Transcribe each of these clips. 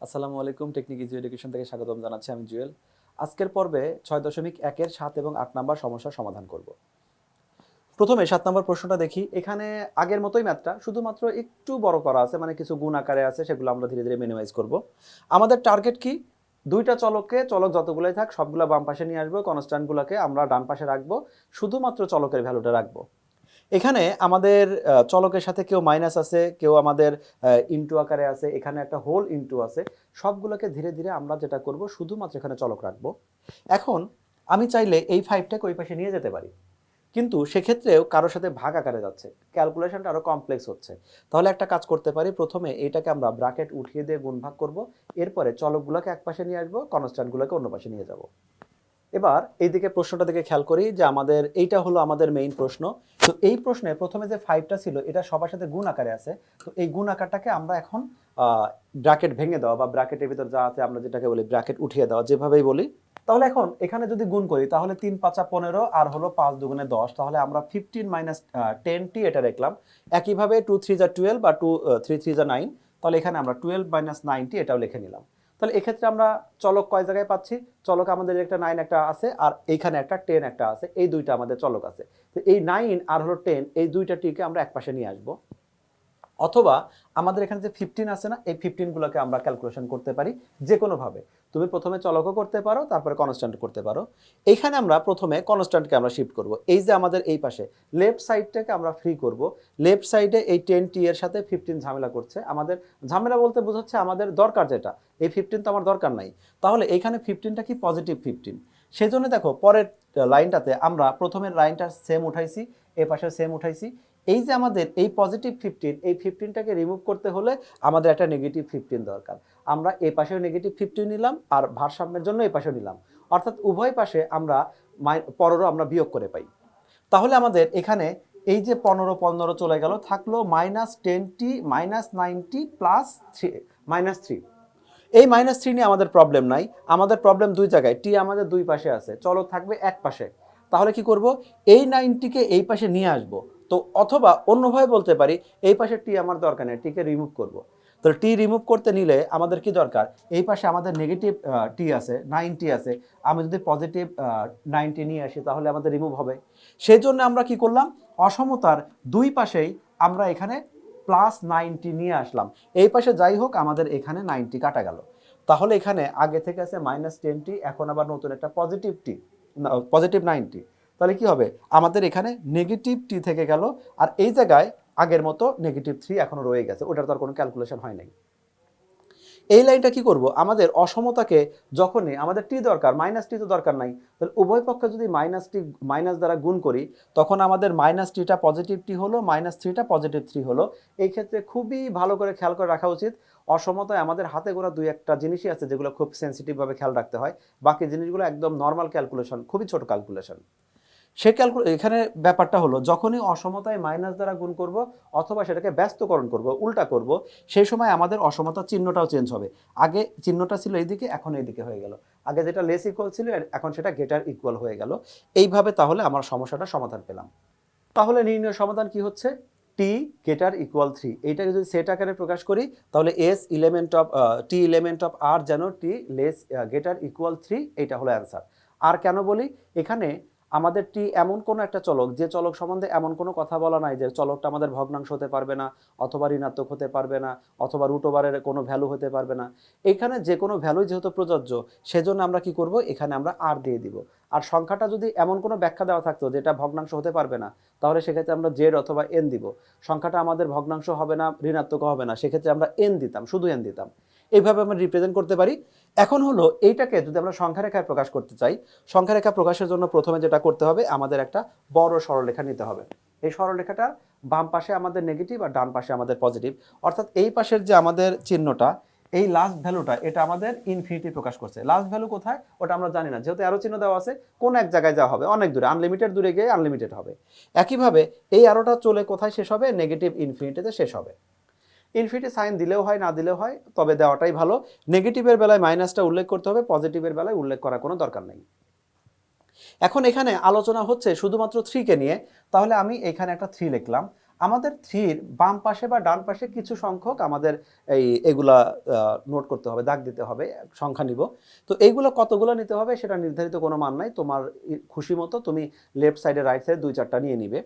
আসসালামু আলাইকুম, technique easy education থেকে স্বাগতম জানাচ্ছি। আমি জুয়েল। আজকের পর্বে 6.1 এর 7 এবং 8 নাম্বার সমস্যার সমাধান করব। প্রথমে 7 নাম্বার প্রশ্নটা দেখি। এখানে আগের মতোই ম্যাথটা, শুধুমাত্র একটু বড় করা আছে, মানে কিছু গুণ আকারে আছে, সেগুলো আমরা ধীরে ধীরে মিনিমাইজ করব। আমাদের টার্গেট কি? দুইটা চলক যতগুলোই থাক সবগুলো বাম পাশে নিয়ে আসবো, কনস্ট্যান্টগুলোকে আমরা ডান পাশে রাখবো, শুধুমাত্র চলকের ভ্যালুটা রাখবো। এখানে আমাদের চলকের সাথে কেউ মাইনাস আছে, কেউ আমাদের ইনটু আকারে আছে, এখানে একটা হোল ইনটু আছে। সবগুলোকে ধীরে ধীরে আমরা যেটা করব, শুধুমাত্র এখানে চলক রাখবো। এখন আমি চাইলে এই 5টাকে ওই পাশে নিয়ে যেতে পারি, কিন্তু সেক্ষেত্রেও কারোর সাথে ভাগ আকারে যাচ্ছে, ক্যালকুলেশনটা আরো কমপ্লেক্স হচ্ছে। তাহলে একটা কাজ করতে পারি, প্রথমে এইটাকে আমরা ব্র্যাকেট উঠিয়ে দিয়ে গুণ ভাগ করব, এরপরে চলকগুলোকে এক পাশে নিয়ে আসবো, কনস্ট্যান্টগুলোকে অন্য পাশে নিয়ে যাব। এবার এইদিকে প্রশ্নটা দিকে খেয়াল করি যে আমাদের এইটা হলো আমাদের মেইন প্রশ্ন। তো এই প্রশ্নে প্রথমে যে 5টা ছিল এটা সবার সাথে গুণ আকারে আছে। তো এই গুণ আকারটাকে আমরা এখন ব্র্যাকেট ভেঙে দেওয়া বা ব্র্যাকেটের ভিতর যা আছে আমরা যেটাকে বলি ব্র্যাকেট উঠিয়ে দেওয়া, যেভাবেই বলি। তাহলে এখন এখানে যদি গুণ করি তাহলে 3 5 15 আর হলো 5 দুগুণে 10, তাহলে আমরা 15 মাইনাস 10টি এটা রাখলাম। একইভাবে 2 3 যা 12 বা 2 3 3 যা 9, তাহলে এখানে আমরা 12 মাইনাস 90 এটাও লিখে নিলাম। তাহলে এক্ষেত্রে আমরা চলক কয় জায়গায় পাচ্ছি? চলক আমাদের একটা 9 একটা আছে, আর এইখানে একটা 10 একটা আছে, এই দুইটা আমাদের চলক আছে। তো এই 9 আর হলো 10, এই দুইটা টিকে আমরা একপাশে নিয়ে আসবো। অথবা আমাদের এখানে যে 15 আছে না, এই 15গুলোকে আমরা ক্যালকুলেশন করতে পারি যে কোনোভাবে। তুমি প্রথমে চলকও করতে পারো, তারপরে কনস্ট্যান্ট করতে পারো। এইখানে আমরা প্রথমে কনস্ট্যান্টকে আমরা শিফট করব। এই যে আমাদের এই পাশে লেফট সাইডটাকে আমরা ফ্রি করব। লেফট সাইডে এই 10টি এর সাথে 15 ঝামেলা করছে আমাদের। ঝামেলা বলতে বোঝাচ্ছে আমাদের দরকার যেটা, এই 15 তো আমার দরকার নাই। তাহলে এইখানে 15টা কি পজিটিভ 15। সেই জন্য দেখো পরের লাইনটাতে আমরা প্রথমের লাইনটা সেম উঠাইছি, এ পাশে সেম উঠাইছি। এই যে আমাদের এই পজিটিভ 15, এই 15টাকে রিমুভ করতে হলে আমাদের একটা নেগেটিভ 15 দরকার। আমরা এই পাশেও নেগেটিভ 15 নিলাম, আর ভারসাম্যের জন্য এই পাশেও নিলাম, অর্থাৎ উভয় পাশে আমরা পনেরো আমরা বিয়োগ করে পাই। তাহলে আমাদের এখানে এই যে 15 15 চলে গেল, থাকলো -10t -90 প্লাস 3 -3। এই -3 নিয়ে আমাদের প্রবলেম নাই, আমাদের প্রবলেম দুই জায়গায়। টি আমাদের দুই পাশে আছে, চলো থাকবে এক পাশে। তাহলে কি করব? এই 90কে এই পাশে নিয়ে আসব। তো অথবা অন্যভাবে বলতে পারি, এই পাশে টি আমার দরকার নেই, টিকে রিমুভ করব। তো টি রিমুভ করতে নিলে আমাদের কি দরকার? এই পাশে আমাদের নেগেটিভ টি আছে, 90 আছে। আমি যদি পজিটিভ 90 নিয়ে আসি তাহলে আমাদের রিমুভ হবে। সেই জন্য আমরা কি করলাম? অসমতার দুই পাশেই আমরা এখানে +90 নিয়ে আসলাম। এই পাশে যাই হোক, আমাদের এখানে 90 কাটা গেল। তাহলে এখানে আগে থেকে আছে -10t, এখন আবার নতুন একটা পজিটিভ টি, পজিটিভ 90। তাহলে কি হবে? আমাদের এখানে নেগেটিভ টি থেকে গেল, আর এই জায়গায় আগের মতো -3 এখনো রয়ে গেছে, ওটার তো আর কোনো ক্যালকুলেশন হয় নাই। এই লাইনটা কি করব? আমাদের অসমতাকে যখনই আমাদের টি দরকার, -টি তো দরকার নাই, তাহলে উভয় পক্ষে যদি মাইনাস দ্বারা গুণ করি, তখন আমাদের -টিটা পজিটিভ টি হলো, -3টা পজিটিভ 3 হলো। এই ক্ষেত্রে খুবই ভালো করে খেয়াল করে রাখা উচিত, অসমতায় আমাদের হাতে গোনা দুই একটা জিনিসই আছে যেগুলো খুব সেন্সিটিভভাবে খেয়াল রাখতে হয়। বাকি জিনিসগুলো একদম নর্মাল ক্যালকুলেশন, খুবই ছোট ক্যালকুলেশন। এখানে ব্যাপারটা হলো, যখনই অসমতায় মাইনাস দ্বারা গুণ করব অথবা সেটাকে ব্যস্তকরণ করব, উল্টা করব, সেই সময় আমাদের অসমতার চিহ্নটাও চেঞ্জ হবে। আগে চিহ্নটা ছিল এইদিকে, এখন এইদিকে হয়ে গেল। আগে যেটা লেস ইকুয়াল ছিল, এখন সেটা গ্রেটার ইকুয়াল হয়ে গেল। এইভাবে তাহলে আমার সমস্যাটা সমাধান পেলাম। তাহলে নির্ণয় সমাধান কি হচ্ছে? টি গ্রেটার ইকুয়াল 3, এইটাকে যদি সেট আকারে প্রকাশ করি, তাহলে S element of T element of R যেন টি লেস গ্রেটার ইকুয়াল 3, এইটা হলো অ্যান্সার। আর কেন বলি? এখানে আমাদের টি এমন কোনো একটা চলক, যে চলক সম্বন্ধে এমন কোনো কথা বলা নাই যে চলকটা আমাদের ভগ্নাংশ হতে পারবে না, অথবা ঋণাত্মক হতে পারবে না, অথবা রুট ওভারের কোনো ভ্যালু হতে পারবে না। এখানে যে কোনো ভ্যালুই যেহেতু প্রযোজ্য, সেজন্য আমরা কি করব? এখানে আমরা আর দিয়ে দিব। আর সংখ্যাটা যদি এমন কোনো ব্যাখ্যা দেওয়া থাকতো যেটা ভগ্নাংশ হতে পারবে না, তাহলে সেক্ষেত্রে আমরা জেড অথবা এন দিব। সংখ্যাটা আমাদের ভগ্নাংশ হবে না, ঋণাত্মক হবে না, সেক্ষেত্রে আমরা এন দিতাম, শুধু এন দিতাম। এইভাবে আমরা রিপ্রেজেন্ট করতে পারি। এখন হলো এইটাকে যদি আমরা সংখ্যা রেখায় প্রকাশ করতে চাই, সংখ্যা রেখা প্রকাশের জন্য প্রথমে যেটা করতে হবে, আমাদের একটা বড় সরলরেখা নিতে হবে। এই সরলরেখাটা বাম পাশে আমাদের নেগেটিভ আর ডান পাশে আমাদের পজিটিভ, অর্থাৎ এই পাশের যে আমাদের চিহ্নটা, এই লাস্ট ভ্যালুটা, এটা আমাদের ইনফিনিটি প্রকাশ করছে। লাস্ট ভ্যালু কোথায় ওটা আমরা জানি না, যেহেতু অ্যারো চিহ্ন দেওয়া আছে, কোন এক জায়গায় যাওয়া হবে, অনেক দূরে, আনলিমিটেড দূরে গিয়ে আনলিমিটেড হবে। একইভাবে এই অ্যারোটা চলে কোথায় শেষ হবে? নেগেটিভ ইনফিনিটিতে শেষ হবে। ইনফিনিটি সাইন দিলেও হয়, না দিলেও হয়, তবে দেওয়াটাই ভালো। নেগেটিভের বেলায় মাইনাসটা উল্লেখ করতে হবে, পজিটিভের বেলায় উল্লেখ করার কোনো দরকার নেই। এখন এখানে আলোচনা হচ্ছে শুধুমাত্র 3 কে নিয়ে, তাহলে আমি এখানে একটা 3 লিখলাম। আমাদের থ্রির বাম পাশে বা ডান পাশে কিছু সংখ্যক আমাদের এগুলা নোট করতে হবে, দাগ দিতে হবে, সংখ্যা নিব। তো এইগুলো কতগুলো নিতে হবে সেটা নির্ধারিত কোনো মান নাই, তোমার খুশি মতো তুমি লেফট সাইডে রাইট সাইডে 2-4টা নিয়ে নিবে।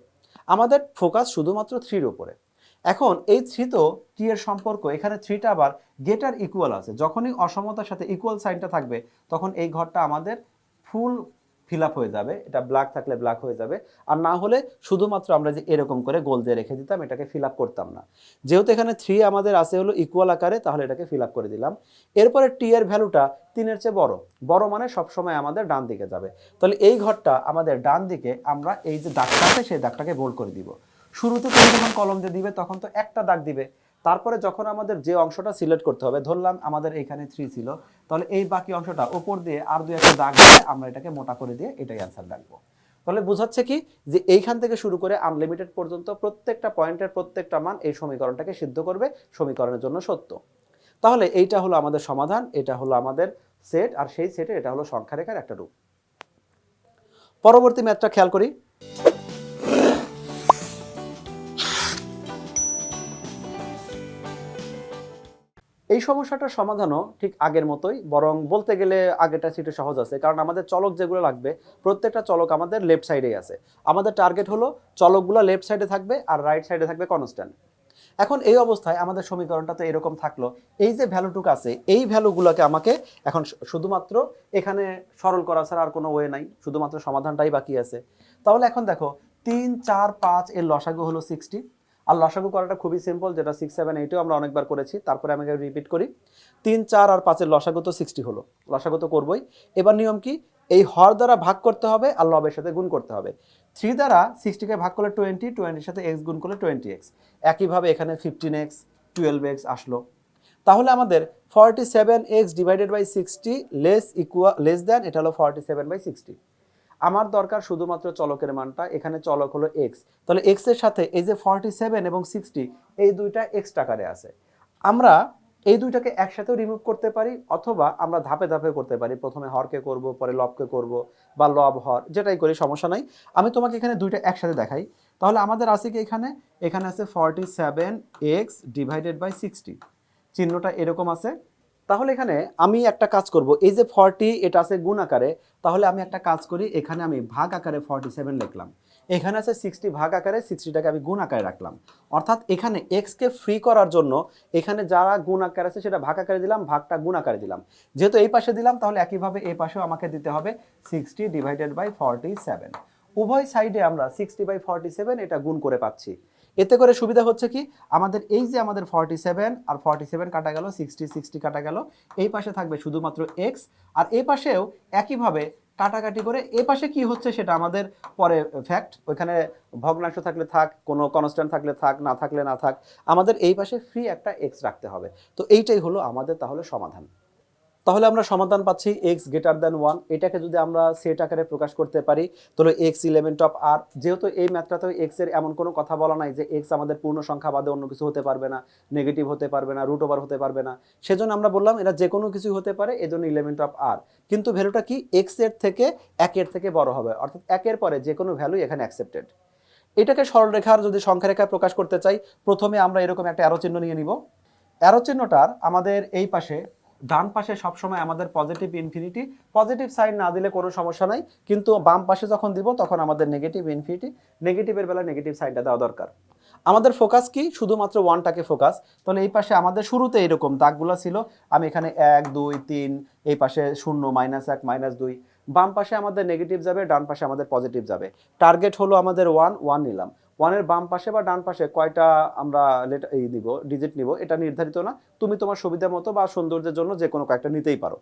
আমাদের ফোকাস শুধুমাত্র থ্রির উপরে। এখন এই থ্রি তো টি এর সম্পর্ক, এখানে থ্রিটা আবার গেটার ইকুয়াল আছে, যখনই অসমতার সাথে ইকুয়াল সাইনটা থাকবে তখন এই ঘরটা আমাদের ফুল ফিল আপ হয়ে যাবে, এটা ব্ল্যাক থাকলে ব্ল্যাক হয়ে যাবে, আর না হলে শুধুমাত্র আমরা যে এরকম করে গোল দিয়ে রেখে দিতাম, এটাকে ফিল আপ করতাম না। যেহেতু এখানে থ্রি আমাদের আছে হলো ইকুয়াল আকারে, তাহলে এটাকে ফিল আপ করে দিলাম। এরপরে টি এর ভ্যালুটা 3-এর চেয়ে বড়, বড় মানে সবসময় আমাদের ডান দিকে যাবে, তাহলে এই ঘরটা আমাদের ডান দিকে, আমরা এই যে দাগটা আছে সেই দাগটাকে বোল্ড করে দিব। শুরুতে তুমি যখন কলম দিয়ে দিবে তখন তো একটা দাগ দিবে, তারপরে যখন আমাদের যে অংশটা সিলেক্ট করতে হবে, ধরলাম আমাদের এইখানে থ্রি ছিল, তাহলে এই বাকি অংশটা উপর দিয়ে আর 2-একটা দাগ দিয়ে আমরা এটাকে মোটা করে দিয়ে এটাই অ্যান্সার রাখবো। তাহলে বোঝাচ্ছে কি যে এইখান থেকে শুরু করে আনলিমিটেড পর্যন্ত প্রত্যেকটা পয়েন্টের প্রত্যেকটা মান এই সমীকরণটাকে সিদ্ধ করবে, সমীকরণের জন্য সত্য। তাহলে এইটা হলো আমাদের সমাধান, এটা হলো আমাদের সেট, আর সেই সেটে এটা হলো সংখ্যা রেখার একটা রূপ। পরবর্তী ম্যাথটা খেয়াল করি। এই সমস্যাটার সমাধানও ঠিক আগের মতোই, বরং বলতে গেলে আগেরটা সিটে সহজ আছে, কারণ আমাদের চলক যেগুলো লাগবে প্রত্যেকটা চলক আমাদের লেফট সাইডেই আছে। আমাদের টার্গেট হলো চলকগুলো লেফট সাইডে থাকবে আর রাইট সাইডে থাকবে কনস্ট্যান্ট। এখন এই অবস্থায় আমাদের সমীকরণটা তো এরকম থাকলো, এই যে ভ্যালুটুকু আছে এই ভ্যালুগুলোকে আমাকে এখন শুধুমাত্র এখানে সরল করা ছাড়া আর কোনো ওয়ে নাই, শুধুমাত্র সমাধানটাই বাকি আছে। তাহলে এখন দেখো 3, 4, 5 এর লসাগু হলো 60, আর লসাগু করাটা খুবই সিম্পল, যেটা 6, 7, 8-এও আমরা অনেকবার করেছি, তারপরে আমি রিপিট করি। 3, 4 আর 5 এর লসাগু তো 60 হলো, লসাগু তো করবোই। এবার নিয়ম কি, এই হর দ্বারা ভাগ করতে হবে আর লবের সাথে গুণ করতে হবে। 3 দ্বারা 60-কে ভাগ করলে 20, 20-এর সাথে x গুণ করলে 20x, একইভাবে এখানে 15x, 12x আসলো। তাহলে আমাদের 47x divided by 60 less than, এটা হলো 47/60। আমার দরকার শুধুমাত্র চলকের মানটা, এখানে চলক হলো x, তাহলে x এর সাথে এই যে 47 এবং 60 এই দুইটা x আকারে আছে, আমরা এই দুইটাকে একসাথেও রিমুভ করতে পারি, অথবা আমরা ধাপে ধাপে করতে পারি, প্রথমে হরকে করব, পরে লবকে করব, বা লব হর যেটাই করি সমস্যা নাই। আমি তোমাকে এখানে দুইটা একসাথে দেখাই। তাহলে আমাদের আছে কি, এখানে এখানে আছে 47x ডিভাইডেড বাই 60, চিহ্নটা এরকম আছে। তাহলে এখানে আমি একটা কাজ করব, এই যে 40 এটা আছে গুণ আকারে, তাহলে আমি একটা কাজ করি, এখানে আমি ভাগ আকারে 47 লিখলাম, এখানে আছে 60 ভাগ আকারে, 60টাকে আমি গুণ আকারে রাখলাম। অর্থাৎ এখানে x কে ফ্রি করার জন্য এখানে যারা গুণ আকারে আছে সেটা ভাগ আকারে দিলাম, ভাগটা গুণ আকারে দিলাম। যেহেতু এই পাশে দিলাম, তাহলে একইভাবে এই পাশেও আমাকে দিতে হবে 60 ডিভাইডেড বাই 47। উভয় সাইডে আমরা 60/47 এটা গুণ করে পাচ্ছি। এতে করে সুবিধা হচ্ছে কি, আমাদের এই যে আমাদের 47 আর 47 কাটা গেল, 60 60 কাটা গেল, এই পাশে থাকবে শুধুমাত্র x, আর এই পাশেও একইভাবে কাটাকাটি করে এই পাশে কি হচ্ছে সেটা আমাদের পরে ফ্যাক্ট, ওইখানে ভগ্নাংশ থাকলে থাক, কোনো কনস্ট্যান্ট থাকলে থাক, না থাকলে না থাক, আমাদের এই পাশে ফ্রি একটা x রাখতে হবে। তো এইটাই হলো আমাদের তাহলে সমাধান। তাহলে আমরা সমাধান পাচ্ছি x গ্রেটার দ্যান 1, এটাকে যদি আমরা সেট আকারে প্রকাশ করতে পারি তাহলে x এলিমেন্ট অফ r, যেহেতু এই ম্যাথটাতেও x এর এমন কোনো কথা বলা নাই যে x আমাদের পূর্ণ সংখ্যা বাদে অন্য কিছু হতে পারবে না, নেগেটিভ হতে পারবে না, রুট ওভার হতে পারবে না, সেজন্য আমরা বললাম এটা যে কোনো কিছু হতে পারে, এজন্য এলিমেন্ট অফ r। কিন্তু ভ্যালুটা কি, x এর থেকে 1-এর থেকে বড় হবে, অর্থাৎ 1-এর পরে যে কোনো ভ্যালুই এখানে অ্যাকসেপ্টেড। এটাকে সরলরেখার যদি সংখ্যা রেখায় প্রকাশ করতে চাই, প্রথমে আমরা এরকম একটা অ্যারো চিহ্ন নিয়ে নিব। অ্যারো চিহ্নটার আমাদের এই পাশে ডান পাশে সবসময় আমাদের পজিটিভ ইনফিনিটি, পজিটিভ সাইন না দিলে কোনো সমস্যা নাই, কিন্তু বাম পাশে যখন দিব তখন আমাদের নেগেটিভ ইনফিনিটি, নেগেটিভের বেলা নেগেটিভ সাইনটা দেওয়া দরকার। আমাদের ফোকাস কি, শুধুমাত্র 1টাকে ফোকাস। তাহলে এই পাশে আমাদের শুরুতে এরকম দাগগুলো ছিল, আমি এখানে 1 2 3, এই পাশে 0 -1 -2, বাম পাশে আমাদের নেগেটিভ যাবে, ডান পাশে আমাদের পজিটিভ যাবে। টার্গেট হলো আমাদের 1 1 নিলাম। 1-এর বাম পাশে বা ডান পাশে কয়টা আমরা নিব, ডিজিট নিব, এটা নির্ধারিত না, তুমি তোমার সুবিধা মতো বা সৌন্দর্যের জন্য যে কোনো কয়েকটা নিতেই পারো,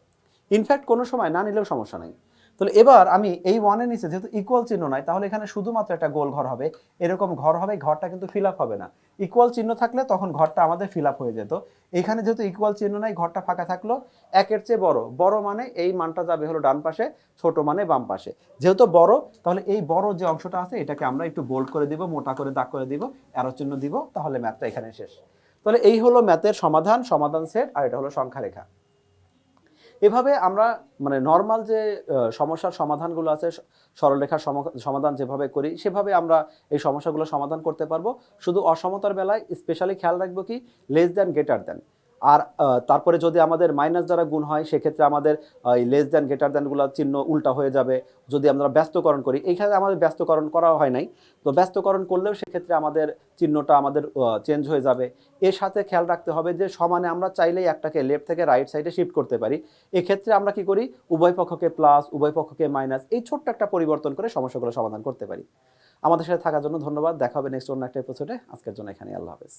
ইনফ্যাক্ট কোনো সময় না নিলেও সমস্যা নেই। তাহলে এবার আমি এই 1-এর নিচে যেহেতু ইকুয়াল চিহ্ন নাই, তাহলে এখানে শুধুমাত্র একটা গোল ঘর হবে, এরকম ঘর হবে, ঘরটা কিন্তু ফিল আপ হবে না। ইকুয়াল চিহ্ন থাকলে তখন ঘরটা আমাদের ফিল আপ হয়ে যেত, এখানে যেহেতু ইকুয়াল চিহ্ন নাই, ঘরটা ফাঁকা থাকলো। 1-এর চেয়ে বড়, বড় মানে এই মানটা যাবে হলো ডান পাশে, ছোট মানে বাম পাশে। যেহেতু বড়, তাহলে এই বড় যে অংশটা আছে এটাকে আমরা একটু বোল্ড করে দিব, মোটা করে দাগ করে দিব, অ্যারো চিহ্ন দিব, তাহলে ম্যাথটা এখানে শেষ। তাহলে এই হলো ম্যাথের সমাধান, সমাধান সেট, আর এটা হলো সংখ্যা রেখা। এভাবে আমরা মানে নর্মাল যে সমস্যার সমাধানগুলো আছে, সরলরেখার সমাধান যেভাবে করি সেভাবে আমরা এই সমস্যাগুলো সমাধান করতে পারবো। শুধু অসমতার বেলায় স্পেশালি খেয়াল রাখবো কি, লেস দ্যান গ্রেটার দ্যান। আর তারপরে যদি আমাদের মাইনাস দ্বারা গুণ হয় সেক্ষেত্রে আমাদের এই লেস দ্যান গ্রেটার দ্যানগুলো চিহ্ন উল্টা হয়ে যাবে। যদি আমরা ব্যস্তকরণ করি, এইখানে আমাদের ব্যস্তকরণ করা হয় নাই, তো ব্যস্তকরণ করলেও সেক্ষেত্রে আমাদের চিহ্নটা আমাদের চেঞ্জ হয়ে যাবে। এর সাথে খেয়াল রাখতে হবে যে সমানে আমরা চাইলেই একটাকে লেফট থেকে রাইট সাইডে শিফট করতে পারি। এক্ষেত্রে আমরা কি করি, উভয় পক্ষকে প্লাস উভয় পক্ষকে মাইনাস, এই ছোট্ট একটা পরিবর্তন করে সমস্যাগুলো সমাধান করতে পারি। আমাদের সাথে থাকার জন্য ধন্যবাদ। দেখা হবে নেক্সট অন্য একটা এপিসোডে। আজকের জন্য এখানে, আল্লাহ হাফেজ।